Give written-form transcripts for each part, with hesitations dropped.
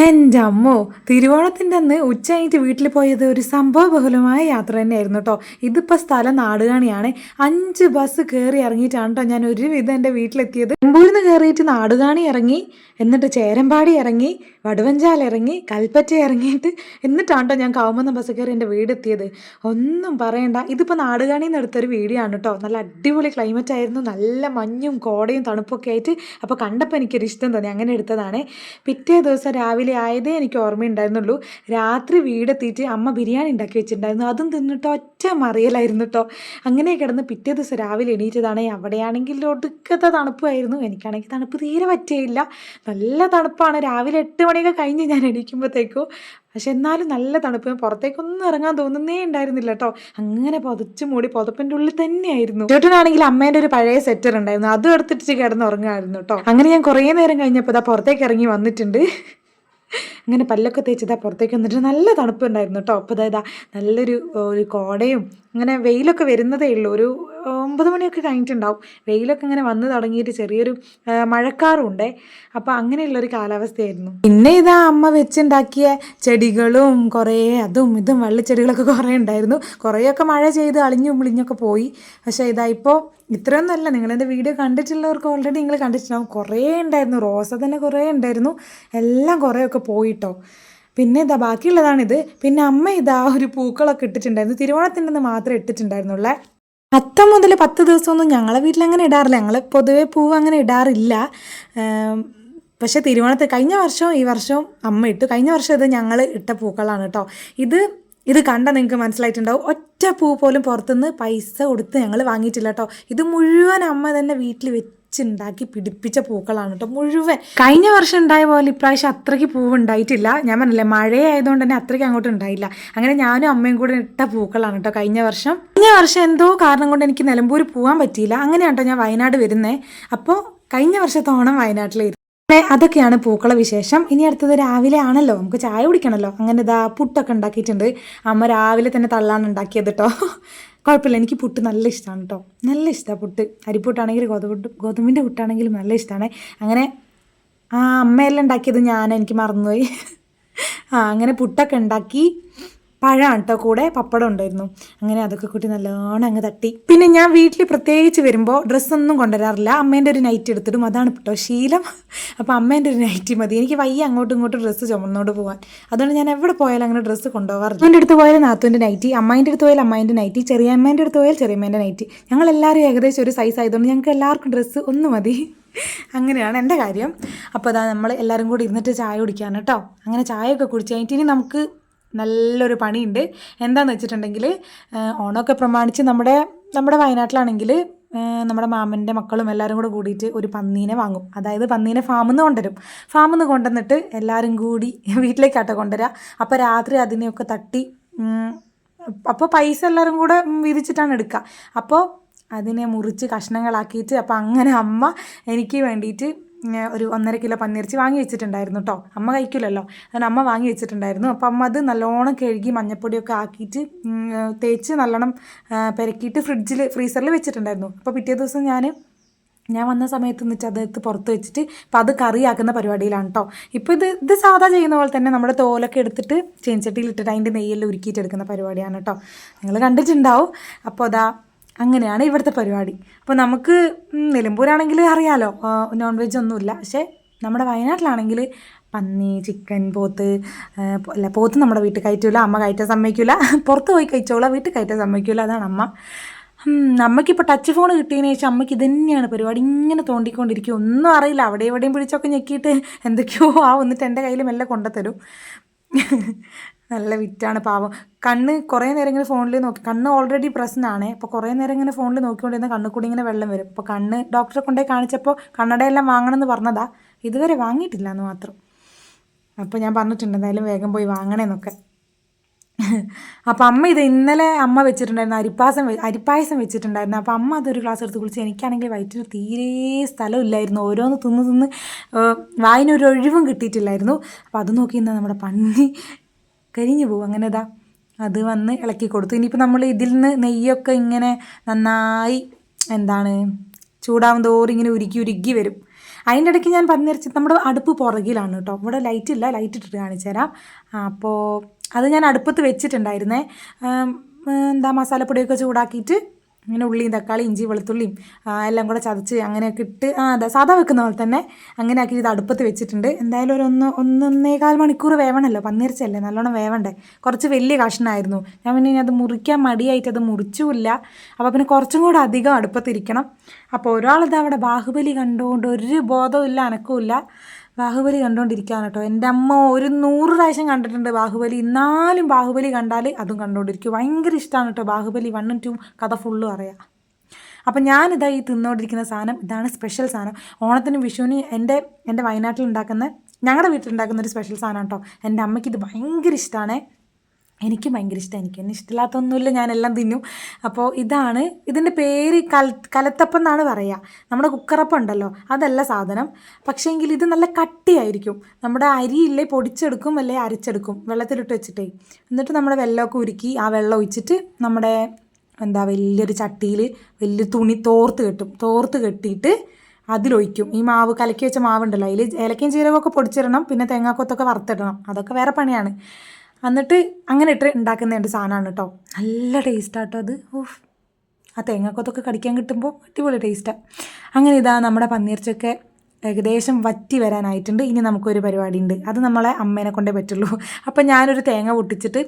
എൻ്റെ അമ്മോ, തിരുവോണത്തിൻ്റെ അന്ന് ഉച്ച കഴിഞ്ഞിട്ട് വീട്ടിൽ പോയത് ഒരു സംഭവബഹുലമായ യാത്ര തന്നെയായിരുന്നു കേട്ടോ. ഇതിപ്പോൾ സ്ഥലം നാടുകാണിയാണ്. 5 ബസ് കയറി ഇറങ്ങിയിട്ടാണ് കേട്ടോ ഞാൻ ഒരുവിധം എൻ്റെ വീട്ടിലെത്തിയത്. എമ്പൂരിൽ നിന്ന് കയറിയിട്ട് നാടുകാണി ഇറങ്ങി, എന്നിട്ട് ചേരമ്പാടി ഇറങ്ങി, വടുവഞ്ചാൽ ഇറങ്ങി, കൽപ്പറ്റ ഇറങ്ങിയിട്ട് എന്നിട്ടാണ് കേട്ടോ ഞാൻ കൗമുന്ന ബസ് കയറി എൻ്റെ വീടെത്തിയത്. ഒന്നും പറയണ്ട, ഇതിപ്പോൾ നാടുകാണിയിൽ നിന്ന് എടുത്തൊരു വീഡിയോ ആണ് കേട്ടോ. നല്ല അടിപൊളി ക്ലൈമറ്റ് ആയിരുന്നു, നല്ല മഞ്ഞും കോടയും തണുപ്പൊക്കെ ആയിട്ട്. അപ്പോൾ കണ്ടപ്പോൾ എനിക്കൊരു ഇഷ്ടം തോന്നി, അങ്ങനെ എടുത്തതാണ്. പിറ്റേ ദിവസം രാവിലെ ആയതേ എനിക്ക് ഓർമ്മയുണ്ടായിരുന്നുള്ളൂ. രാത്രി വീടെത്തിയിട്ട് അമ്മ ബിരിയാണി ഉണ്ടാക്കി വെച്ചിട്ടുണ്ടായിരുന്നു. അതും തിന്നിട്ട് ഒറ്റ മറിയലായിരുന്നു കേട്ടോ. അങ്ങനെ കിടന്ന് പിറ്റേ ദിവസം രാവിലെ എണീറ്റതാണ്. അവിടെയാണെങ്കിൽ ഒടുക്കത്തെ തണുപ്പായിരുന്നു. എനിക്കാണെങ്കിൽ തണുപ്പ് തീരെ പറ്റിയില്ല. നല്ല തണുപ്പാണ്. രാവിലെ 8 മണിയൊക്കെ കഴിഞ്ഞ് ഞാൻ എണീക്കുമ്പോഴത്തേക്കും. പക്ഷെ എന്നാലും നല്ല തണുപ്പ്. പുറത്തേക്കൊന്നും ഇറങ്ങാൻ തോന്നുന്നേ ഉണ്ടായിരുന്നില്ല കേട്ടോ. അങ്ങനെ പുതച്ചു മൂടി പുതപ്പിൻ്റെ ഉള്ളിൽ തന്നെയായിരുന്നു. ചേട്ടനാണെങ്കിൽ അമ്മേൻ്റെ ഒരു പഴയ സെറ്റർ ഉണ്ടായിരുന്നു, അതും എടുത്തിട്ട് കിടന്ന് ഉറങ്ങുമായിരുന്നു കേട്ടോ. അങ്ങനെ ഞാൻ കുറേ നേരം കഴിഞ്ഞപ്പോൾ ഇതാ പുറത്തേക്ക് ഇറങ്ങി വന്നിട്ടുണ്ട്. അങ്ങനെ പല്ലൊക്കെ തേച്ചതാ പുറത്തേക്ക് വന്നിട്ട് നല്ല തണുപ്പുണ്ടായിരുന്നു കേട്ടോ. അപ്പോൾ ഇതാ നല്ലൊരു കോടയും അങ്ങനെ വെയിലൊക്കെ വരുന്നതേ ഉള്ളൂ. ഒരു 9 മണിയൊക്കെ കഴിഞ്ഞിട്ടുണ്ടാവും. വെയിലൊക്കെ ഇങ്ങനെ വന്ന് തുടങ്ങിയിട്ട് ചെറിയൊരു മഴക്കാറും ഉണ്ടേ. അപ്പോൾ അങ്ങനെയുള്ളൊരു കാലാവസ്ഥയായിരുന്നു. പിന്നെ ഇതാ അമ്മ വെച്ചുണ്ടാക്കിയ ചെടികളും കുറേ അതും ഇതും വള്ളിച്ചെടികളൊക്കെ കുറേ ഉണ്ടായിരുന്നു. കുറേയൊക്കെ മഴ ചെയ്ത് അളിഞ്ഞും മുളിഞ്ഞൊക്കെ പോയി. പക്ഷേ ഇതാ ഇപ്പോൾ ഇത്രയൊന്നുമല്ല. നിങ്ങളെൻ്റെ വീഡിയോ കണ്ടിട്ടുള്ളവർക്ക് ഓൾറെഡി നിങ്ങൾ കണ്ടിട്ടുണ്ടാവും. കുറേ ഉണ്ടായിരുന്നു. റോസ തന്നെ കുറേ ഉണ്ടായിരുന്നു. എല്ലാം കുറേയൊക്കെ പോയിട്ടോ. പിന്നെ ഇതാ ബാക്കിയുള്ളതാണിത്. പിന്നെ അമ്മ ഇതാ ഒരു പൂക്കളൊക്കെ ഇട്ടിട്ടുണ്ടായിരുന്നു. തിരുവോണത്തിൻ്റെ അന്ന് മാത്രമേ ഇട്ടിട്ടുണ്ടായിരുന്നുള്ളേ. അത്തം മുതൽ 10 ദിവസമൊന്നും ഞങ്ങളെ വീട്ടിലങ്ങനെ ഇടാറില്ല. ഞങ്ങൾ പൊതുവെ പൂവ് അങ്ങനെ ഇടാറില്ല. പക്ഷേ തിരുവോണത്തിന് കഴിഞ്ഞ വർഷവും ഈ വർഷവും അമ്മ ഇട്ടു. കഴിഞ്ഞ വർഷം ഇത് ഞങ്ങൾ ഇട്ട പൂക്കളാണ് കേട്ടോ. ഇത് കണ്ടാൽ നിങ്ങൾക്ക് മനസ്സിലായിട്ടുണ്ടാവും. ഒറ്റ പൂ പോലും പുറത്തുനിന്ന് പൈസ കൊടുത്ത് ഞങ്ങൾ വാങ്ങിയിട്ടില്ല കേട്ടോ. ഇത് മുഴുവൻ അമ്മ തന്നെ വീട്ടിൽ വെച്ചുണ്ടാക്കി പിടിപ്പിച്ച പൂക്കളാണ് കേട്ടോ മുഴുവൻ. കഴിഞ്ഞ വർഷം ഉണ്ടായ പോലെ ഇപ്രാവശ്യം അത്രയ്ക്ക് പൂവ് ഉണ്ടായിട്ടില്ല. ഞാൻ പറഞ്ഞില്ലേ, മഴയായതുകൊണ്ട് തന്നെ അത്രയ്ക്ക് അങ്ങോട്ട് ഉണ്ടായില്ല. അങ്ങനെ ഞാനും അമ്മയും കൂടെ ഇട്ട പൂക്കളാണ് കേട്ടോ കഴിഞ്ഞ വർഷം. എന്തോ കാരണം കൊണ്ട് എനിക്ക് നിലമ്പൂർ പോകാൻ പറ്റിയില്ല. അങ്ങനെയാണ് കേട്ടോ ഞാൻ വയനാട് വരുന്നത്. അപ്പോൾ കഴിഞ്ഞ വർഷത്തെ ഓണം വയനാട്ടിലായിരുന്നു. അതൊക്കെയാണ് പൂക്കള വിശേഷം. ഇനി അടുത്തത് രാവിലെ ആണല്ലോ, നമുക്ക് ചായ കുടിക്കണമല്ലോ. അങ്ങനെ ഇതാ പുട്ടൊക്കെ ഉണ്ടാക്കിയിട്ടുണ്ട്. അമ്മ രാവിലെ തന്നെ തള്ളാണ് ഉണ്ടാക്കിയത് കേട്ടോ. കുഴപ്പമില്ല, എനിക്ക് പുട്ട് നല്ല ഇഷ്ടമാണ് കേട്ടോ. നല്ല ഇഷ്ടമാണ് പുട്ട്. അരിപ്പുട്ടാണെങ്കിലും ഗോതമ്പിൻ്റെ പുട്ടാണെങ്കിലും നല്ല ഇഷ്ടമാണ്. അങ്ങനെ അമ്മയെല്ലാം ഉണ്ടാക്കിയത് എനിക്ക് മറന്നുപോയി. അങ്ങനെ പുട്ടൊക്കെ ഉണ്ടാക്കി. പഴമാണ് കേട്ടോ, കൂടെ പപ്പടം ഉണ്ടായിരുന്നു. അങ്ങനെ അതൊക്കെ കൂട്ടി നല്ലോണം അങ്ങ് തട്ടി. പിന്നെ ഞാൻ വീട്ടിൽ പ്രത്യേകിച്ച് വരുമ്പോൾ ഡ്രസ്സൊന്നും കൊണ്ടുവരാറില്ല. അമ്മേൻ്റെ ഒരു നൈറ്റ് എടുത്തിടും, അതാണ് കേട്ടോ ശീലം. അപ്പോൾ അമ്മേൻ്റെ ഒരു നൈറ്റി മതി. എനിക്ക് വയ്യ അങ്ങോട്ടും ഇങ്ങോട്ടും ഡ്രസ്സ് ചുമന്നോട് പോകാൻ. അതുകൊണ്ട് ഞാൻ എവിടെ പോയാലും അങ്ങനെ ഡ്രസ്സ് കൊണ്ടുപോകാറില്ല. എൻ്റെ അടുത്ത് പോയാൽ നാത്തൂൻ്റെ നൈറ്റി, അമ്മേൻ്റെ അടുത്ത് പോയാൽ അമ്മേൻ്റെ നൈറ്റി, ചെറിയമ്മേൻ്റെ അടുത്ത് പോയാൽ ചെറിയമ്മേൻ്റെ നൈറ്റി. ഞങ്ങളെല്ലാവരും ഏകദേശം ഒരു സൈസ് ആയതുകൊണ്ട് ഞങ്ങൾക്ക് എല്ലാവർക്കും ഡ്രസ്സ് ഒന്ന് മതി. അങ്ങനെയാണ് എൻ്റെ കാര്യം. അപ്പോൾ അതാ നമ്മൾ എല്ലാവരും കൂടി ഇരുന്നിട്ട് ചായ കുടിക്കാണ് കേട്ടോ. അങ്ങനെ ചായയൊക്കെ കുടിച്ച് കഴിഞ്ഞിട്ട് ഇനി നമുക്ക് നല്ലൊരു പണിയുണ്ട്. എന്താണെന്ന് വെച്ചിട്ടുണ്ടെങ്കിൽ, ഓണമൊക്കെ പ്രമാണിച്ച് നമ്മുടെ വയനാട്ടിലാണെങ്കിൽ നമ്മുടെ മാമൻ്റെ മക്കളും എല്ലാവരും കൂടെ കൂടിയിട്ട് ഒരു പന്നീനെ വാങ്ങും. അതായത് പന്നീനെ ഫാമിൽ നിന്ന് കൊണ്ടുവരും. ഫാമിൽ നിന്ന് കൊണ്ടുവന്നിട്ട് എല്ലാവരും കൂടി വീട്ടിലേക്കാട്ടോ കൊണ്ടുവരിക. അപ്പോൾ രാത്രി അതിനെയൊക്കെ തട്ടി, അപ്പോൾ പൈസ എല്ലാവരും കൂടെ വീതിച്ചിട്ടാണ് എടുക്കുക. അപ്പോൾ അതിനെ മുറിച്ച് കഷ്ണങ്ങളാക്കിയിട്ട്, അപ്പോൾ അങ്ങനെ അമ്മ എനിക്ക് വേണ്ടിയിട്ട് ഒരു 1.5 കിലോ പന്നിയിറച്ചി വാങ്ങി വെച്ചിട്ടുണ്ടായിരുന്നു കേട്ടോ. അമ്മ കഴിക്കില്ലല്ലോ, അതുകൊണ്ട് അമ്മ വാങ്ങി വെച്ചിട്ടുണ്ടായിരുന്നു. അപ്പോൾ അമ്മ അത് നല്ലോണം കഴുകി മഞ്ഞപ്പൊടിയൊക്കെ ആക്കിയിട്ട് തേച്ച് നല്ലോണം പെരക്കിയിട്ട് ഫ്രീസറിൽ വെച്ചിട്ടുണ്ടായിരുന്നു. അപ്പോൾ പിറ്റേ ദിവസം ഞാൻ വന്ന സമയത്ത് വെച്ചാൽ അതെടുത്ത് പുറത്ത് വെച്ചിട്ട് അപ്പോൾ അത് കറിയാക്കുന്ന പരിപാടിയിലാണ് കേട്ടോ. ഇപ്പോൾ ഇത് സാധാ ചെയ്യുന്ന പോലെ തന്നെ നമ്മുടെ തോലൊക്കെ എടുത്തിട്ട് ചീനച്ചട്ടിയിൽ ഇട്ടിട്ട് അതിൻ്റെ നെയ്യെല്ലാം ഉരുക്കിയിട്ട് എടുക്കുന്ന പരിപാടിയാണ് കേട്ടോ. നിങ്ങൾ കണ്ടിട്ടുണ്ടാവും. അപ്പോൾ അതാ അങ്ങനെയാണ് ഇവിടുത്തെ പരിപാടി. അപ്പോൾ നമുക്ക് നിലമ്പൂരാണെങ്കിൽ അറിയാലോ നോൺ വെജ് ഒന്നുമില്ല. പക്ഷേ നമ്മുടെ വയനാട്ടിലാണെങ്കിൽ പന്നി, ചിക്കൻ, പോത്ത് പോത്ത് നമ്മുടെ വീട്ടിൽ കയറ്റില്ല. അമ്മ കയറ്റാൻ സമ്മതിക്കില്ല. പുറത്ത് പോയി കഴിച്ചോളാം, വീട്ടിൽ കയറ്റാൻ സമ്മതിക്കില്ല. അതാണ് അമ്മ. അമ്മയ്ക്കിപ്പോൾ ടച്ച് ഫോൺ കിട്ടിയതിന് ശേഷം അമ്മയ്ക്ക് ഇത് തന്നെയാണ് പരിപാടി. ഇങ്ങനെ തോണ്ടിക്കൊണ്ടിരിക്കും. ഒന്നും അറിയില്ല, അവിടെ എവിടെയും പിടിച്ചൊക്കെ ഞെക്കിയിട്ട് എന്തൊക്കെയോ എന്നിട്ട് എൻ്റെ കയ്യിൽ മെല്ലെ കൊണ്ടുത്തരും. നല്ല വിറ്റാണ് പാവം. കണ്ണ് കുറേ നേരം ഇങ്ങനെ ഫോണിൽ നോക്കി, കണ്ണ് ഓൾറെഡി പ്രശ്നമാണ്. അപ്പോൾ കുറേ നേരം ഇങ്ങനെ ഫോണിൽ നോക്കിക്കൊണ്ടിരുന്ന കണ്ണിൽ കൂടി ഇങ്ങനെ വെള്ളം വരും. അപ്പോൾ ഡോക്ടറെ കൊണ്ടുപോയി കാണിച്ചപ്പോൾ കണ്ണടയെല്ലാം വാങ്ങണമെന്ന് പറഞ്ഞതാ, ഇതുവരെ വാങ്ങിയിട്ടില്ല എന്ന് മാത്രം. അപ്പോൾ ഞാൻ പറഞ്ഞിട്ടുണ്ട് എന്തായാലും വേഗം പോയി വാങ്ങണേന്നൊക്കെ. അപ്പോൾ അമ്മ ഇന്നലെ അമ്മ വെച്ചിട്ടുണ്ടായിരുന്നു, അരിപ്പായസം വെച്ചിട്ടുണ്ടായിരുന്നു. അപ്പോൾ അമ്മ അതൊരു ഗ്ലാസ് എടുത്ത് കുളിച്ച്. എനിക്കാണെങ്കിൽ വയറ്റിന് തീരെ സ്ഥലമില്ലായിരുന്നു. ഓരോന്ന് തിന്ന് വായിനൊരു ഒഴിവും കിട്ടിയിട്ടില്ലായിരുന്നു. അപ്പോൾ അത് നോക്കി നിന്നാൽ നമ്മുടെ പന്നി കരിഞ്ഞു പോകും. അങ്ങനെ അത് വന്ന് ഇളക്കി കൊടുത്തു. ഇനിയിപ്പോൾ നമ്മൾ ഇതിൽ നിന്ന് നെയ്യൊക്കെ ഇങ്ങനെ നന്നായി ചൂടാവും തോറും ഇങ്ങനെ ഉരുക്കി വരും. അതിൻ്റെ ഇടയ്ക്ക് ഞാൻ പന്നിയിറച്ചി നമ്മുടെ അടുപ്പ് പുറകിലാണ് കേട്ടോ, ഇവിടെ ലൈറ്റ് ഇല്ല, ലൈറ്റ് ഇട്ടിട്ട് കാണിച്ചു തരാം. അപ്പോൾ അത് ഞാൻ അടുപ്പത്ത് വെച്ചിട്ടുണ്ടായിരുന്നേ. എന്താ മസാലപ്പൊടിയൊക്കെ ചൂടാക്കിയിട്ട് ഇങ്ങനെ ഉള്ളിയും തക്കാളി ഇഞ്ചി വെളുത്തുള്ളിയും എല്ലാം കൂടെ ചതച്ച് അങ്ങനെയൊക്കെ ഇട്ട് അതെ സാധാ വെക്കുന്ന പോലെ തന്നെ അങ്ങനെ ആക്കി ഇത് അടുപ്പത്ത് വെച്ചിട്ടുണ്ട്. എന്തായാലും ഒരു 1.5 മണിക്കൂർ വേവണമല്ലോ, പന്നിയിറച്ചല്ലേ നല്ലോണം വേവണ്ടേ. കുറച്ച് വലിയ കഷ്ണമായിരുന്നു, ഞാൻ പിന്നെ അത് മുറിക്കാൻ മടിയായിട്ട് അത് മുറിച്ചുമില്ല. അപ്പോൾ പിന്നെ കുറച്ചും കൂടെ അധികം അടുപ്പത്തിരിക്കണം. അപ്പോൾ ഒരാളിത് അവിടെ ബാഹുബലി കണ്ടുകൊണ്ട് ഒരു ബോധവും ഇല്ല അനക്കവും ഇല്ല, ബാഹുബലി കണ്ടുകൊണ്ടിരിക്കുകയാണ് കേട്ടോ. എൻ്റെ അമ്മ ഒരു 100 പ്രാവശ്യം കണ്ടിട്ടുണ്ട് ബാഹുബലി, എന്നാലും ബാഹുബലി കണ്ടാൽ അതും കണ്ടുകൊണ്ടിരിക്കും. ഭയങ്കര ഇഷ്ടമാണ് കേട്ടോ ബാഹുബലി 1ഉം 2ഉം കഥ ഫുള്ളും അറിയാം. അപ്പം ഞാനിതാ ഈ തിന്നുകൊണ്ടിരിക്കുന്ന സാധനം ഇതാണ് സ്പെഷ്യൽ സാധനം. ഓണത്തിനും വിഷുവിന് എൻ്റെ വയനാട്ടിൽ ഉണ്ടാക്കുന്ന, ഞങ്ങളുടെ വീട്ടിലുണ്ടാക്കുന്ന ഒരു സ്പെഷ്യൽ സാധനം കേട്ടോ. എൻ്റെ അമ്മയ്ക്ക് ഇത് ഭയങ്കര ഇഷ്ടമാണ്, എനിക്ക് ഭയങ്കര ഇഷ്ടമാണ്. എനിക്ക് എന്നെ ഇഷ്ടമില്ലാത്തൊന്നുമില്ല, ഞാനെല്ലാം തിന്നും. അപ്പോൾ ഇതാണ് ഇതിൻ്റെ പേര്, കലത്തപ്പം എന്നാണ് പറയുക. നമ്മുടെ കുക്കറപ്പം ഉണ്ടല്ലോ അതല്ല സാധനം, പക്ഷേങ്കിൽ ഇത് നല്ല കട്ടിയായിരിക്കും. നമ്മുടെ അരിയില്ലേ പൊടിച്ചെടുക്കും അല്ലെ അരച്ചെടുക്കും വെള്ളത്തിലിട്ട് വെച്ചിട്ടേ, എന്നിട്ട് നമ്മുടെ വെള്ളമൊക്കെ ഉരുക്കി ആ വെള്ളം ഒഴിച്ചിട്ട് നമ്മുടെ വലിയൊരു ചട്ടിയിൽ വലിയ തുണി തോർത്ത് കെട്ടിയിട്ട് അതിലൊഴിക്കും. ഈ മാവ് കലക്കി വെച്ച മാവുണ്ടല്ലോ അതിൽ ഏലക്കയും ജീരകമൊക്കെ പൊടിച്ചിടണം, പിന്നെ തേങ്ങാക്കൊത്തൊക്കെ വറുത്തിടണം, അതൊക്കെ വേറെ പണിയാണ്. എന്നിട്ട് അങ്ങനെ ഇട്ട് ഉണ്ടാക്കുന്ന ഒരു സാധനമാണ് കേട്ടോ. നല്ല ടേസ്റ്റാട്ടോ അത്. ഓഹ്, ആ തേങ്ങാക്കൊത്തൊക്കെ കടിക്കാൻ കിട്ടുമ്പോൾ അടിപൊളി ടേസ്റ്റാണ്. അങ്ങനെ ഇതാ നമ്മുടെ പന്നിയിറച്ചിയൊക്കെ ഏകദേശം വറ്റി വരാനായിട്ടുണ്ട്. ഇനി നമുക്കൊരു പരിപാടി ഉണ്ട്, അത് നമ്മളെ അമ്മേനെ കൊണ്ടേ പറ്റുള്ളൂ. അപ്പം ഞാനൊരു തേങ്ങ പൊട്ടിച്ചിട്ട്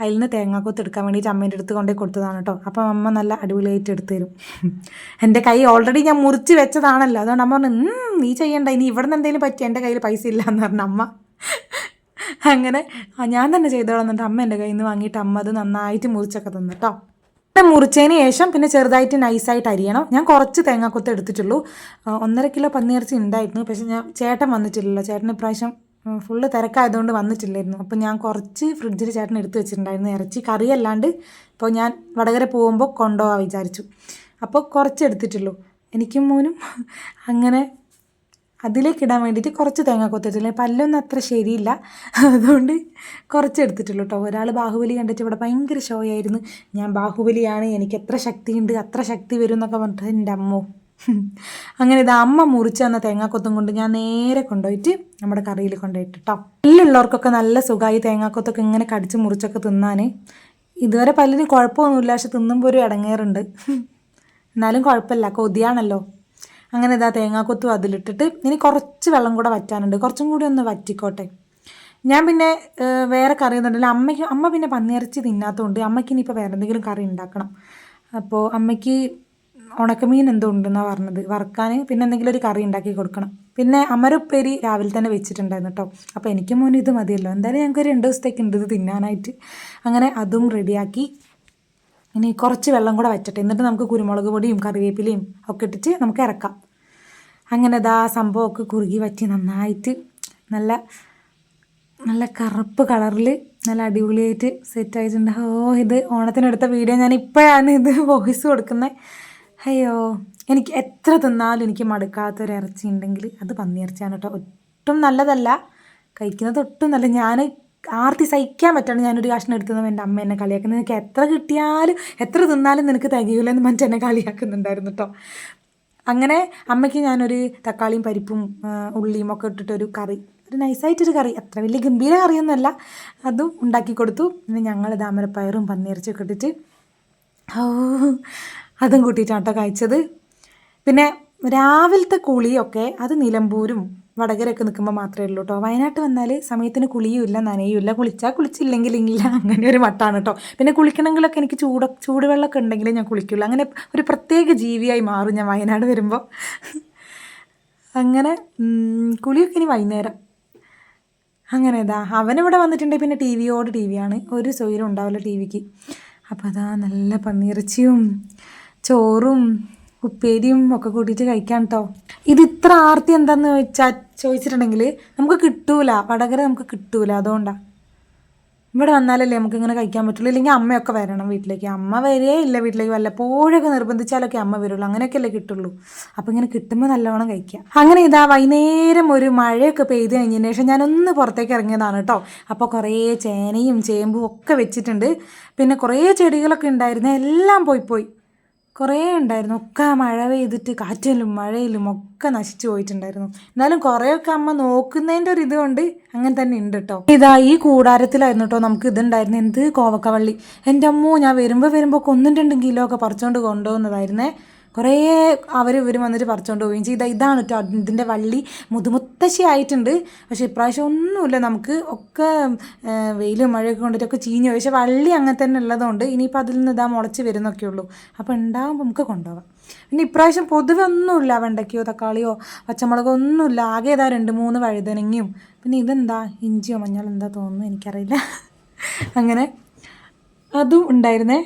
അതിൽ നിന്ന് തേങ്ങാക്കൊത്ത് എടുക്കാൻ വേണ്ടിയിട്ട് അമ്മേൻ്റെ അടുത്ത് കൊണ്ടേ കൊടുത്തതാണ് കേട്ടോ. അപ്പം അമ്മ നല്ല അടിപൊളിയായിട്ട് എടുത്തു തരും. എൻ്റെ കൈ ഓൾറെഡി ഞാൻ മുറിച്ച് വെച്ചതാണല്ലോ, അതുകൊണ്ട് അമ്മ പറഞ്ഞു നീ ചെയ്യണ്ട, ഇനി ഇവിടെ നിന്ന് എന്തെങ്കിലും പറ്റി, എൻ്റെ കയ്യിൽ പൈസ ഇല്ല എന്ന് പറഞ്ഞ അമ്മ. അങ്ങനെ ഞാൻ തന്നെ ചെയ്തോളാം എന്നിട്ട് അമ്മ എൻ്റെ കയ്യിൽ നിന്ന് വാങ്ങിയിട്ട് അമ്മ അത് നന്നായിട്ട് മുറിച്ചൊക്കെ തന്നു കേട്ടോ. മുറിച്ചതിന് ശേഷം പിന്നെ ചെറുതായിട്ട് നൈസായിട്ട് അരിയണം. ഞാൻ കുറച്ച് തേങ്ങാക്കൊത്ത് എടുത്തിട്ടുള്ളൂ, 1.5 കിലോ പന്നിയിറച്ചി ഉണ്ടായിരുന്നു. പക്ഷേ ചേട്ടൻ വന്നിട്ടില്ലല്ലോ, ചേട്ടൻ ഇപ്രാവശ്യം ഫുള്ള് തിരക്കായതുകൊണ്ട് വന്നിട്ടില്ലായിരുന്നു. അപ്പോൾ ഞാൻ കുറച്ച് ഫ്രിഡ്ജിൽ ചേട്ടൻ എടുത്ത് വെച്ചിട്ടുണ്ടായിരുന്നു ഇറച്ചി, കറിയല്ലാണ്ട്. ഇപ്പോൾ ഞാൻ വടകര പോകുമ്പോൾ കൊണ്ടുപോകാൻ വിചാരിച്ചു, അപ്പോൾ കുറച്ച് എടുത്തിട്ടുള്ളൂ എനിക്കും മോനും. അങ്ങനെ അതിലേക്ക് ഇടാൻ വേണ്ടിയിട്ട് കുറച്ച് തേങ്ങാക്കൊത്തിട്ടില്ല, പല്ലൊന്നും അത്ര ശരിയില്ല, അതുകൊണ്ട് കുറച്ച് എടുത്തിട്ടുള്ളൂ കേട്ടോ. ഒരാൾ ബാഹുബലി കണ്ടിട്ട് ഇവിടെ ഭയങ്കര ഷോ ആയിരുന്നു, ഞാൻ ബാഹുബലിയാണ്, എനിക്ക് എത്ര ശക്തിയുണ്ട്, അത്ര ശക്തി വരും എന്നൊക്കെ പറഞ്ഞിട്ട് എൻ്റെ അമ്മോ. അങ്ങനെ ഇത് അമ്മ മുറിച്ച് തന്ന തേങ്ങാക്കൊത്തും കൊണ്ട് ഞാൻ നേരെ കൊണ്ടുപോയിട്ട് നമ്മുടെ കറിയിൽ കൊണ്ടുപോയിട്ട് കേട്ടോ. എല്ലുള്ളവർക്കൊക്കെ നല്ല സുഖമായി തേങ്ങാക്കൊത്തൊക്കെ ഇങ്ങനെ കടിച്ച് മുറിച്ചൊക്കെ തിന്നാൻ. ഇതുവരെ പല്ലിന് കുഴപ്പമൊന്നുമില്ല, പക്ഷെ തിന്നുമ്പോൾ ഒരു ഇടങ്ങേറുണ്ട്, എന്നാലും കുഴപ്പമില്ല, കൊതിയാണല്ലോ. അങ്ങനെ ഇതാ തേങ്ങാക്കൊത്തും അതിലിട്ടിട്ട് ഇനി കുറച്ച് വെള്ളം കൂടെ വറ്റാനുണ്ട്, കുറച്ചും കൂടി ഒന്ന് വറ്റിക്കോട്ടെ. ഞാൻ പിന്നെ വേറെ കറി ഒന്നുമില്ല, അമ്മ പിന്നെ പന്നിയിറച്ചി തിന്നാത്തതുകൊണ്ട് അമ്മയ്ക്ക് ഇനിയിപ്പോൾ വേറെ എന്തെങ്കിലും കറി ഉണ്ടാക്കണം. അപ്പോൾ അമ്മയ്ക്ക് ഉണക്കമീൻ എന്തോ ഉണ്ടെന്നാണ് പറഞ്ഞത് വറുക്കാൻ, പിന്നെ എന്തെങ്കിലും ഒരു കറി ഉണ്ടാക്കി കൊടുക്കണം. പിന്നെ അമരപ്പേരി രാവിലെ തന്നെ വെച്ചിട്ടുണ്ടായിരുന്നു കേട്ടോ. അപ്പോൾ എനിക്കും മോനും ഇത് മതിയല്ലോ, എന്തായാലും ഞങ്ങൾക്ക് 2 ദിവസത്തേക്ക് ഉണ്ട് ഇത് തിന്നാനായിട്ട്. അങ്ങനെ അതും റെഡിയാക്കി. ഇനി കുറച്ച് വെള്ളം കൂടെ വറ്റട്ടെ, എന്നിട്ട് നമുക്ക് കുരുമുളക് പൊടിയും കറിവേപ്പിലയും ഒക്കെ ഇട്ടിട്ട് നമുക്ക് ഇറക്കാം. അങ്ങനെ ഇതാ സംഭവമൊക്കെ കുറുകി വറ്റി നന്നായിട്ട് നല്ല നല്ല കറുപ്പ് കളറിൽ നല്ല അടിപൊളിയായിട്ട് സെറ്റായിട്ടുണ്ട്. ഇത് ഓണത്തിനെടുത്ത വീഡിയോ, ഞാൻ ഇപ്പോഴാണ് ഇത് വോയിസ് കൊടുക്കുന്നത്. അയ്യോ, എനിക്ക് എത്ര തിന്നാലും എനിക്ക് മടുക്കാത്തൊരു ഇറച്ചി ഉണ്ടെങ്കിൽ അത് പന്നിയിറച്ചിയാണ് കേട്ടോ. ഒട്ടും നല്ലതല്ല, കഴിക്കുന്നത് ഒട്ടും നല്ല, ഞാൻ ആർത്തി സഹിക്കാൻ പറ്റാണ് ഞാനൊരു കഷ്ണം എടുത്തതും എൻ്റെ അമ്മ എന്നെ കളിയാക്കുന്നത്, നിനക്ക് എത്ര കിട്ടിയാലും എത്ര തിന്നാലും നിനക്ക് തികയില്ലെന്ന് പറഞ്ഞിട്ട് എന്നെ കളിയാക്കുന്നുണ്ടായിരുന്നു കേട്ടോ. അങ്ങനെ അമ്മയ്ക്ക് ഞാനൊരു തക്കാളിയും പരിപ്പും ഉള്ളിയും ഒക്കെ ഇട്ടിട്ടൊരു കറി, ഒരു നൈസായിട്ടൊരു കറി, അത്ര വലിയ ഗംഭീര കറിയൊന്നുമല്ല, അതും ഉണ്ടാക്കി കൊടുത്തു. പിന്നെ ഞങ്ങൾ താമരപ്പയറും പന്നിയിറച്ചിയൊക്കെ ഇട്ടിട്ട് അതും കൂട്ടിയിട്ടാണ് കേട്ടോ കഴിച്ചത്. പിന്നെ രാവിലത്തെ കുളിയൊക്കെ അത് നിലമ്പൂരും വടകരയൊക്കെ നിൽക്കുമ്പോൾ മാത്രമേ ഉള്ളൂ കേട്ടോ. വയനാട്ട് വന്നാൽ സമയത്തിന് കുളിയും ഇല്ല നനയും ഇല്ല, കുളിച്ചാൽ കുളിച്ചില്ലെങ്കിൽ ഇല്ല, അങ്ങനെ ഒരു മട്ടാണ് കേട്ടോ. പിന്നെ കുളിക്കണമെങ്കിലൊക്കെ എനിക്ക് ചൂടുവെള്ളമൊക്കെ ഉണ്ടെങ്കിലേ ഞാൻ കുളിക്കുള്ളൂ, അങ്ങനെ ഒരു പ്രത്യേക ജീവിയായി മാറും ഞാൻ വയനാട് വരുമ്പോൾ. അങ്ങനെ കുളിയൊക്കെ ഇനി വൈകുന്നേരം. അങ്ങനെ ഇതാ അവനിവിടെ വന്നിട്ടുണ്ടെങ്കിൽ പിന്നെ ടി വിയാണ്, ഒരു സ്വൈരം ഉണ്ടാവില്ല ടി വിക്ക്. അപ്പോൾ അതാ നല്ല പന്നിയിറച്ചിയും ചോറും ഉപ്പേരിയും ഒക്കെ കൂട്ടിയിട്ട് കഴിക്കാം കേട്ടോ. ഇത് ഇത്ര ആർത്തി എന്താന്ന് ചോദിച്ചിട്ടുണ്ടെങ്കിൽ നമുക്ക് കിട്ടൂല, വടകര നമുക്ക് കിട്ടൂല, അതുകൊണ്ടാണ്. ഇവിടെ വന്നാലല്ലേ നമുക്ക് ഇങ്ങനെ കഴിക്കാൻ പറ്റുള്ളൂ, ഇല്ലെങ്കിൽ അമ്മയൊക്കെ വരണം വീട്ടിലേക്ക്. അമ്മ വരേ ഇല്ല വീട്ടിലേക്ക്, വല്ലപ്പോഴൊക്കെ നിർബന്ധിച്ചാലൊക്കെ അമ്മ വരുള്ളൂ, അങ്ങനെയൊക്കെ അല്ലേ കിട്ടുള്ളൂ. അപ്പോൾ ഇങ്ങനെ കിട്ടുമ്പോൾ നല്ലോണം കഴിക്കാം. അങ്ങനെ ഇതാ വൈകുന്നേരം ഒരു മഴയൊക്കെ പെയ്ത് കഴിഞ്ഞതിന് ശേഷം ഞാനൊന്ന് പുറത്തേക്ക് ഇറങ്ങിയതാണ് കേട്ടോ. അപ്പോൾ കുറേ ചേനയും ചേമ്പും ഒക്കെ വെച്ചിട്ടുണ്ട്, പിന്നെ കുറേ ചെടികളൊക്കെ ഉണ്ടായിരുന്നു, എല്ലാം പോയി. കുറേ ഉണ്ടായിരുന്നു. ഒക്കെ മഴ പെയ്തിട്ട് കാറ്റിലും മഴയിലും ഒക്കെ നശിച്ചു പോയിട്ടുണ്ടായിരുന്നു. എന്നാലും കുറേയൊക്കെ അമ്മ നോക്കുന്നതിൻ്റെ ഒരു ഇതുകൊണ്ട് അങ്ങനെ തന്നെ ഉണ്ട് കേട്ടോ. ഇതാ ഈ കൂടാരത്തിലായിരുന്നു കേട്ടോ നമുക്ക് ഇതുണ്ടായിരുന്നു. എന്ത് കോവക്കവള്ളി. എൻ്റെ അമ്മോ, ഞാൻ വരുമ്പോൾ ഒക്കെ 1-2 കിലോ ഒക്കെ പറിച്ചുകൊണ്ട് കൊണ്ടുപോകുന്നതായിരുന്നേ. കുറേ ഇവർ വന്നിട്ട് പറിച്ചുകൊണ്ട് പോവുകയും ചെയ്താൽ ഇതാണ് കേട്ടോ ഇതിൻ്റെ വള്ളി. മുതുമുത്തശ്ശി ആയിട്ടുണ്ട്. പക്ഷേ ഇപ്രാവശ്യം ഒന്നുമില്ല, നമുക്ക് ഒക്കെ വെയിലും മഴയൊക്കെ കൊണ്ടിട്ടൊക്കെ ചീഞ്ഞു പോയി. പക്ഷേ വള്ളി അങ്ങനെ തന്നെ ഉള്ളതുകൊണ്ട് ഇനിയിപ്പോൾ അതിൽ നിന്ന് ഇതാ മുളച്ച് വരുന്നൊക്കെ ഉള്ളൂ. അപ്പോൾ ഉണ്ടാകുമ്പോൾ നമുക്ക് കൊണ്ടുപോകാം. പിന്നെ ഇപ്രാവശ്യം പൊതുവെ ഒന്നുമില്ല, വെണ്ടയ്ക്കയോ തക്കാളിയോ പച്ചമുളകോ ഒന്നുമില്ല. ആകെ ഇതാ 2-3 വഴുതനങ്ങയും പിന്നെ ഇതെന്താ ഇഞ്ചിയോ മഞ്ഞളോ എന്താ തോന്നുന്നു, എനിക്കറിയില്ല. അങ്ങനെ അതും ഉണ്ടായിരുന്നേ.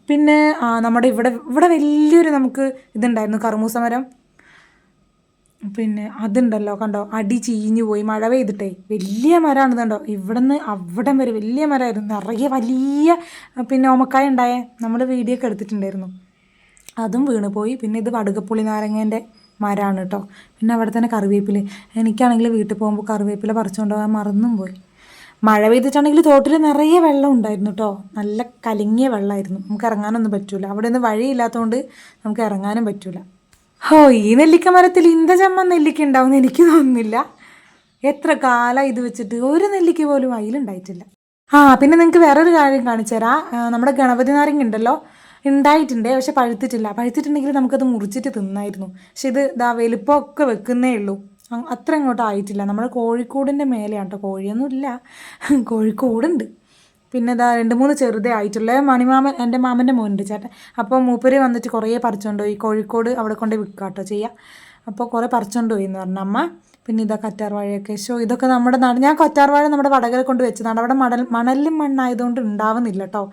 പിന്നെ നമ്മുടെ ഇവിടെ വലിയൊരു നമുക്ക് ഇതുണ്ടായിരുന്നു, കർമൂസ മരം. പിന്നെ അതുണ്ടല്ലോ കണ്ടോ, അടി ചീഞ്ഞു പോയി മഴ പെയ്തിട്ടേ. വലിയ മരമാണ് കണ്ടോ, ഇവിടെ നിന്ന് അവിടം വരെ വലിയ മരമായിരുന്നു. നിറയെ വലിയ പിന്നെ ഓമക്കായ ഉണ്ടായേ, നമ്മൾ വീഡിയോ ഒക്കെ എടുത്തിട്ടുണ്ടായിരുന്നു. അതും വീണ് പോയി. പിന്നെ ഇത് വടുകപ്പുളി നാരങ്ങേൻ്റെ മരമാണ് കേട്ടോ. പിന്നെ അവിടെ തന്നെ കറിവേപ്പില. എനിക്കാണെങ്കിൽ വീട്ടിൽ പോകുമ്പോൾ കറിവേപ്പില പറിച്ചുകൊണ്ട് പോകാൻ മറന്നും പോയി. മഴ പെയ്തിട്ടാണെങ്കിൽ തോട്ടിൽ നിറയെ വെള്ളം ഉണ്ടായിരുന്നു കേട്ടോ. നല്ല കലങ്ങിയ വെള്ളമായിരുന്നു. നമുക്ക് ഇറങ്ങാനൊന്നും പറ്റൂല. അവിടെ നിന്ന് വഴിയില്ലാത്തതുകൊണ്ട് നമുക്ക് ഇറങ്ങാനും പറ്റൂല. ഈ നെല്ലിക്ക മരത്തിൽ ഇന്ത ചമ്മ നെല്ലിക്ക ഉണ്ടാവുമെന്ന് എനിക്ക് തോന്നുന്നില്ല. എത്ര കാലം ഇത് വെച്ചിട്ട് ഒരു നെല്ലിക്ക പോലും അതിലുണ്ടായിട്ടില്ല. പിന്നെ നിങ്ങൾക്ക് വേറൊരു കാര്യം കാണിച്ചു തരാം. നമ്മുടെ ഗണപതി നാരങ്ങ ഉണ്ടല്ലോ, ഉണ്ടായിട്ടുണ്ട്. പക്ഷെ പഴുത്തിട്ടുണ്ടെങ്കിൽ നമുക്കത് മുറിച്ചിട്ട് തിന്നായിരുന്നു. പക്ഷെ ഇത് വലിപ്പമൊക്കെ വെക്കുന്നേ ഉള്ളൂ, അത്ര ഇങ്ങോട്ട് ആയിട്ടില്ല. നമ്മുടെ കോഴിക്കോടിൻ്റെ മേലെയാണ് കേട്ടോ. കോഴിയൊന്നുമില്ല, കോഴിക്കോടുണ്ട്. പിന്നെ 2-3 ചെറുതേ ആയിട്ടുള്ള മണിമാമൻ, എൻ്റെ മാമൻ്റെ മോനുണ്ട് ചേട്ടൻ. അപ്പോൾ മൂപ്പര് വന്നിട്ട് കുറേ പറിച്ചുകൊണ്ട് പോയി. കോഴിക്കോട് അവിടെ കൊണ്ട് വിൽക്കുക കേട്ടോ ചെയ്യുക. അപ്പോൾ കുറേ പറിച്ചുകൊണ്ട് പോയി എന്ന് പറഞ്ഞ അമ്മ. പിന്നെ കറ്റാർവാഴയൊക്കെ. ഇതൊക്കെ നമ്മുടെ നാട്. ഞാൻ കറ്റാർവാഴ നമ്മുടെ വടകര കൊണ്ട് വെച്ചതാണ്. അവിടെ മണലും മണ്ണായതുകൊണ്ട് ഉണ്ടാവുന്നില്ല കേട്ടോ.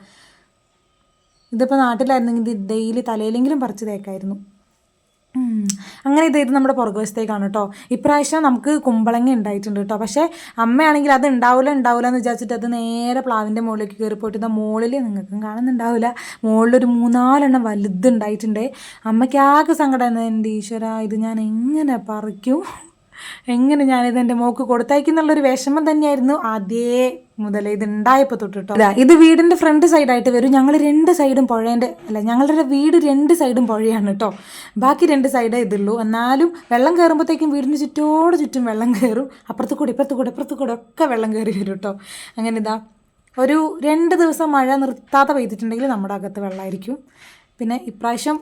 ഇതിപ്പോൾ നാട്ടിലായിരുന്നെങ്കിൽ ഡെയിലി തലയിലെങ്കിലും പറിച്ച് തേക്കായിരുന്നു. അങ്ങനെ ഇത് നമ്മുടെ പുറകുവശത്തേക്കാണ് കേട്ടോ. ഇപ്രാവശ്യം നമുക്ക് കുമ്പളങ്ങ ഉണ്ടായിട്ടുണ്ട് കേട്ടോ. പക്ഷേ അമ്മയാണെങ്കിൽ അത് ഉണ്ടാവില്ല എന്ന് വിചാരിച്ചിട്ട് അത് നേരെ പ്ലാവിൻ്റെ മുകളിലേക്ക് കയറി പോയിട്ട് മുകളിൽ നിങ്ങൾക്കും കാണുന്നുണ്ടാവില്ല, മുകളിലൊരു 3-4 വലുതുണ്ടായിട്ടുണ്ട്. അമ്മയ്ക്കാകെ സങ്കടമായിരുന്നു. എൻ്റെ ഈശ്വര, ഇത് ഞാൻ എങ്ങനെ പറിക്കും, എങ്ങനെ ഞാനിത് എൻ്റെ മോക്ക് കൊടുത്തയക്കുന്നുള്ളൊരു വിഷമം തന്നെയായിരുന്നു ആദ്യേ മുതലേ ഇത് ഉണ്ടായപ്പോൾ തൊട്ട് കേട്ടോ. ഇത് വീടിൻ്റെ ഫ്രണ്ട് സൈഡായിട്ട് വരും. ഞങ്ങൾ 2 സൈഡും ഞങ്ങളുടെ വീട് 2 സൈഡും പുഴയാണ് കേട്ടോ. ബാക്കി 2 സൈഡേ ഇതുള്ളൂ. എന്നാലും വെള്ളം കയറുമ്പോഴത്തേക്കും വീടിന് ചുറ്റും വെള്ളം കയറും. അപ്പുറത്ത് കൂടെ ഒക്കെ വെള്ളം കയറി വരും കേട്ടോ. അങ്ങനെ ഒരു 2 ദിവസം മഴ നിർത്താതെ പെയ്തിട്ടുണ്ടെങ്കിൽ നമ്മുടെ അകത്ത് വെള്ളമായിരിക്കും. പിന്നെ ഇപ്രാവശ്യം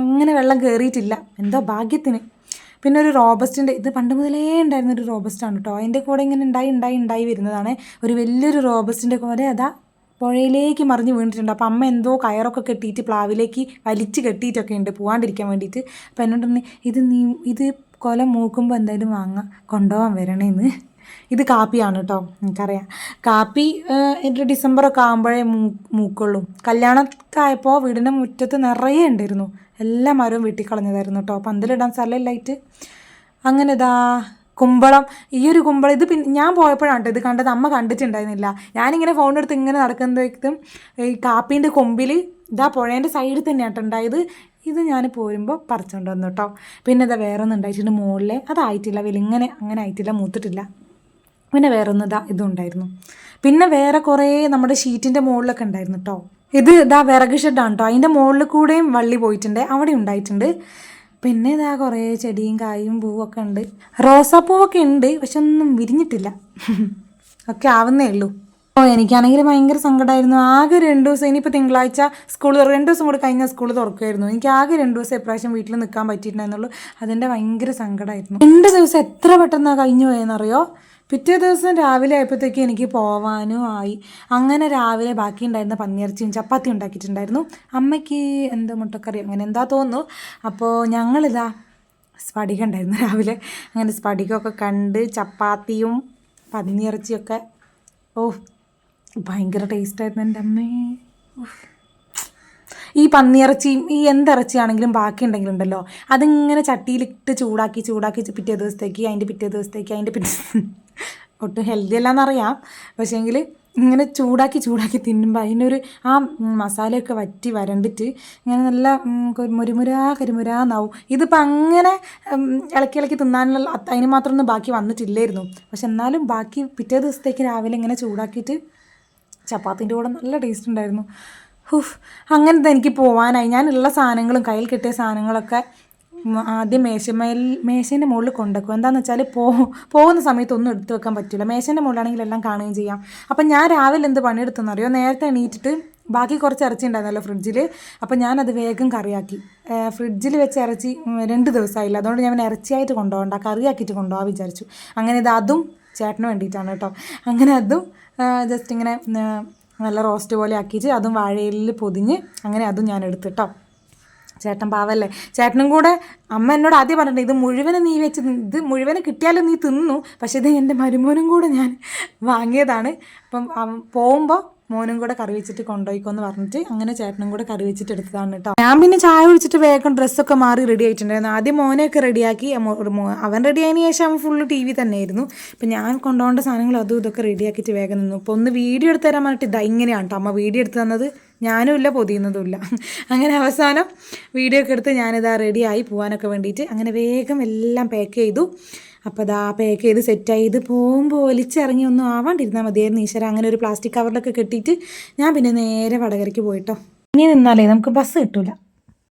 അങ്ങനെ വെള്ളം കയറിയിട്ടില്ല, എന്തോ ഭാഗ്യത്തിന്. പിന്നെ ഒരു റോബസ്റ്റിൻ്റെ, ഇത് പണ്ട് മുതലേ ഉണ്ടായിരുന്ന ഒരു റോബസ്റ്റാണ് കേട്ടോ. അതിൻ്റെ കൂടെ ഇങ്ങനെ ഉണ്ടായി വരുന്നതാണ്. ഒരു വലിയൊരു റോബസ്റ്റിൻ്റെ കൂടെ പുഴയിലേക്ക് മറിഞ്ഞ് വീണിട്ടുണ്ട്. അപ്പോൾ അമ്മ എന്തോ കയറൊക്കെ കെട്ടിയിട്ട് പ്ലാവിലേക്ക് വലിച്ച് കെട്ടിയിട്ടൊക്കെ ഉണ്ട് പോകാണ്ടിരിക്കാൻ വേണ്ടിയിട്ട്. അപ്പോൾ എന്നോട് പറഞ്ഞു, ഇത് കൊല മൂക്കുമ്പോൾ എന്തായാലും കൊണ്ടുപോകാൻ വരണേന്ന്. ഇത് കാപ്പിയാണ് കേട്ടോ, എനിക്കറിയാം. കാപ്പി ഡിസംബറൊക്കെ ആകുമ്പോഴേ മൂക്കുള്ളൂ. കല്യാണമൊക്കെ ആയപ്പോൾ വീടിൻ്റെ മുറ്റത്ത് നിറയെ ഉണ്ടായിരുന്നു. എല്ലാ മരവും വെട്ടിക്കളഞ്ഞതായിരുന്നു കേട്ടോ, പന്തലിടാൻ സ്ഥലമില്ലായിട്ട്. അങ്ങനെ കുമ്പളം, ഈ ഒരു കുമ്പളം ഇത് ഞാൻ പോയപ്പോഴാണ് കേട്ടോ ഇത് കണ്ടത്. അമ്മ കണ്ടിട്ടുണ്ടായിരുന്നില്ല. ഞാനിങ്ങനെ ഫോണെടുത്ത് ഇങ്ങനെ നടക്കുന്നതും ഈ കാപ്പീൻ്റെ കൊമ്പിൽ പുഴേൻ്റെ സൈഡിൽ തന്നെയാട്ടോ ഉണ്ടായത്. ഇത് ഞാൻ പോരുമ്പോൾ പറിച്ചുകൊണ്ട് വന്നു കേട്ടോ. പിന്നെ വേറെ ഒന്നും ഉണ്ടായിട്ടുണ്ട് മുകളിൽ, അതായിട്ടില്ല, അങ്ങനെ ആയിട്ടില്ല, മൂത്തിട്ടില്ല. പിന്നെ വേറെ ഒന്ന് ഇതും ഉണ്ടായിരുന്നു. പിന്നെ വേറെ കുറേ നമ്മുടെ ഷീറ്റിൻ്റെ മുകളിലൊക്കെ ഉണ്ടായിരുന്നു കേട്ടോ. ഇത് വിറക് ഷെഡാണ് കേട്ടോ. അതിൻ്റെ മുകളിൽ കൂടെയും വള്ളി പോയിട്ടുണ്ട്, അവിടെ ഉണ്ടായിട്ടുണ്ട്. പിന്നെ കുറേ ചെടിയും കായും പൂവൊക്കെ ഉണ്ട്. റോസാപ്പൂവൊക്കെ ഉണ്ട്, പക്ഷെ ഒന്നും വിരിഞ്ഞിട്ടില്ല, ഒക്കെ ആവുന്നേ ഉള്ളൂ. എനിക്കാണെങ്കിൽ ഭയങ്കര സങ്കടമായിരുന്നു. ആകെ 2 ദിവസം, ഇനിയിപ്പോൾ തിങ്കളാഴ്ച സ്കൂൾ 2 ദിവസം കൂടി കഴിഞ്ഞാൽ സ്കൂൾ തുറക്കുമായിരുന്നു. എനിക്ക് ആകെ 2 ദിവസം ഇപ്രാവശ്യം വീട്ടിൽ നിൽക്കാൻ പറ്റിയിട്ടുണ്ടായിരുന്നുള്ളൂ. അതിൻ്റെ ഭയങ്കര സങ്കടമായിരുന്നു. 2 ദിവസം എത്ര പെട്ടെന്നാണ് കഴിഞ്ഞു പോയെന്നറിയോ. പിറ്റേ ദിവസം രാവിലെ ആയപ്പോഴത്തേക്കും എനിക്ക് പോവാനും ആയി. അങ്ങനെ രാവിലെ ബാക്കി ഉണ്ടായിരുന്ന പന്നിയിറച്ചിയും ചപ്പാത്തി ഉണ്ടാക്കിയിട്ടുണ്ടായിരുന്നു. അമ്മയ്ക്ക് എന്താ മുട്ടക്കറി അങ്ങനെ എന്താ തോന്നുന്നു. അപ്പോൾ സ്പടികം ഉണ്ടായിരുന്നു രാവിലെ. അങ്ങനെ സ്പടികമൊക്കെ കണ്ട് ചപ്പാത്തിയും പന്നിയിറച്ചിയൊക്കെ ഭയങ്കര ടേസ്റ്റായിരുന്നു എൻ്റെ അമ്മേ. ഈ പന്നിയിറച്ചിയും ഈ എന്തിറച്ചിയാണെങ്കിലും ബാക്കി ഉണ്ടെങ്കിലുണ്ടല്ലോ, അതിങ്ങനെ ചട്ടിയിലിട്ട് ചൂടാക്കി പിറ്റേ ദിവസത്തേക്ക് ഒട്ടും ഹെൽത്തി അല്ലാന്നറിയാം. പക്ഷേങ്കിൽ ഇങ്ങനെ ചൂടാക്കി തിന്നുമ്പോൾ അതിനൊരു മസാലയൊക്കെ വറ്റി വരണ്ടിട്ട് ഇങ്ങനെ നല്ല കരിമുരാന്നാവും. ഇതിപ്പോൾ അങ്ങനെ ഇളക്കി തിന്നാനുള്ള അതിന് മാത്രമൊന്നും ബാക്കി വന്നിട്ടില്ലായിരുന്നു. പക്ഷെ എന്നാലും ബാക്കി പിറ്റേ ദിവസത്തേക്ക് രാവിലെ ഇങ്ങനെ ചൂടാക്കിയിട്ട് ചപ്പാത്തിൻ്റെ കൂടെ നല്ല ടേസ്റ്റ് ഉണ്ടായിരുന്നു. ഹുഫ് അങ്ങനത്തെ എനിക്ക് പോകാനായി. ഞാനുള്ള സാധനങ്ങളും കയ്യിൽ കിട്ടിയ സാധനങ്ങളൊക്കെ ആദ്യം മേശേൻ്റെ മുകളിൽ കൊണ്ടുവെക്കും. എന്താണെന്ന് വെച്ചാൽ പോകുന്ന സമയത്ത് ഒന്നും എടുത്ത് വെക്കാൻ പറ്റില്ല. മേശേൻ്റെ മുകളിലാണെങ്കിൽ എല്ലാം കാണുകയും ചെയ്യാം. അപ്പം ഞാൻ രാവിലെ എന്ത് പണിയെടുത്തെന്നറിയോ, നേരത്തെ എണീറ്റിട്ട് ബാക്കി കുറച്ച് ഇറച്ചി ഉണ്ടായിരുന്നല്ലോ ഫ്രിഡ്ജിൽ, അപ്പോൾ ഞാനത് വേഗം കറിയാക്കി. ഫ്രിഡ്ജിൽ വെച്ച് ഇറച്ചി 2 ദിവസമായില്ല, അതുകൊണ്ട് ഞാൻ ഇറച്ചിയായിട്ട് കൊണ്ടുപോകണ്ട, കറിയാക്കിയിട്ട് കൊണ്ടുപോകാൻ വിചാരിച്ചു. അങ്ങനെ അതും ചേട്ടന് വേണ്ടിയിട്ടാണ് കേട്ടോ. അങ്ങനെ അതും ജസ്റ്റ് ഇങ്ങനെ നല്ല റോസ്റ്റ് പോലെ ആക്കിയിട്ട് അതും വാഴയിലിൽ പൊതിഞ്ഞ് അങ്ങനെ അതും ഞാൻ എടുത്തു കേട്ടോ. ചേട്ടൻ പാവല്ലേ, ചേട്ടനും കൂടെ അമ്മ എന്നോട് ആദ്യം പറഞ്ഞിട്ടുണ്ട് ഇത് മുഴുവനും നീ വെച്ച് ഇത് മുഴുവനും കിട്ടിയാലും നീ തിന്നു, പക്ഷേ ഇത് എൻ്റെ മരുമോനും കൂടെ ഞാൻ വാങ്ങിയതാണ്. അപ്പം പോകുമ്പോൾ മോനും കൂടെ കറി വെച്ചിട്ട് കൊണ്ടുപോയിക്കോന്ന് പറഞ്ഞിട്ട് അങ്ങനെ ചേട്ടനും കൂടെ കറി വെച്ചിട്ട് എടുത്തതാണ് കേട്ടോ. ഞാൻ പിന്നെ ചായ കുടിച്ചിട്ട് വേഗം ഡ്രസ്സൊക്കെ മാറി റെഡി ആയിട്ടുണ്ടായിരുന്നു. ആദ്യം മോനെയൊക്കെ റെഡിയാക്കി, അവൻ റെഡി ആയതിനു ശേഷം അവൻ ഫുള്ള് TV തന്നെയായിരുന്നു. അപ്പം ഞാൻ കൊണ്ടുപോകേണ്ട സാധനങ്ങൾ അതും ഇതൊക്കെ റെഡിയാക്കിയിട്ട് വേഗം നിന്നു. ഇപ്പോൾ ഒന്ന് വീഡിയോ എടുത്ത് തരാൻ പറഞ്ഞിട്ട് ഇതാ ഇങ്ങനെയാണ് കേട്ടോ അമ്മ വീഡിയോ എടുത്ത് തന്നത്. ഞാനും ഇല്ല പൊതിയുന്നതുമില്ല. അങ്ങനെ അവസാനം വീഡിയോ ഒക്കെ എടുത്ത് ഞാനിതാ റെഡിയായി പോകാനൊക്കെ വേണ്ടിയിട്ട് അങ്ങനെ വേഗം എല്ലാം പാക്ക് ചെയ്തു. അപ്പോൾ അതാ പാക്ക് ചെയ്ത് സെറ്റായി. ഇത് പോകുമ്പോൾ ഒലിച്ചിറങ്ങി ഒന്നും ആവാണ്ടിരുന്നാൽ മതിയായിരുന്നു ഈശ്വര. അങ്ങനെ ഒരു പ്ലാസ്റ്റിക് കവറിലൊക്കെ കെട്ടിയിട്ട് ഞാൻ പിന്നെ നേരെ വടകരയ്ക്ക് പോയിട്ടോ. ഇനി നിന്നാലേ നമുക്ക് ബസ് കിട്ടില്ല.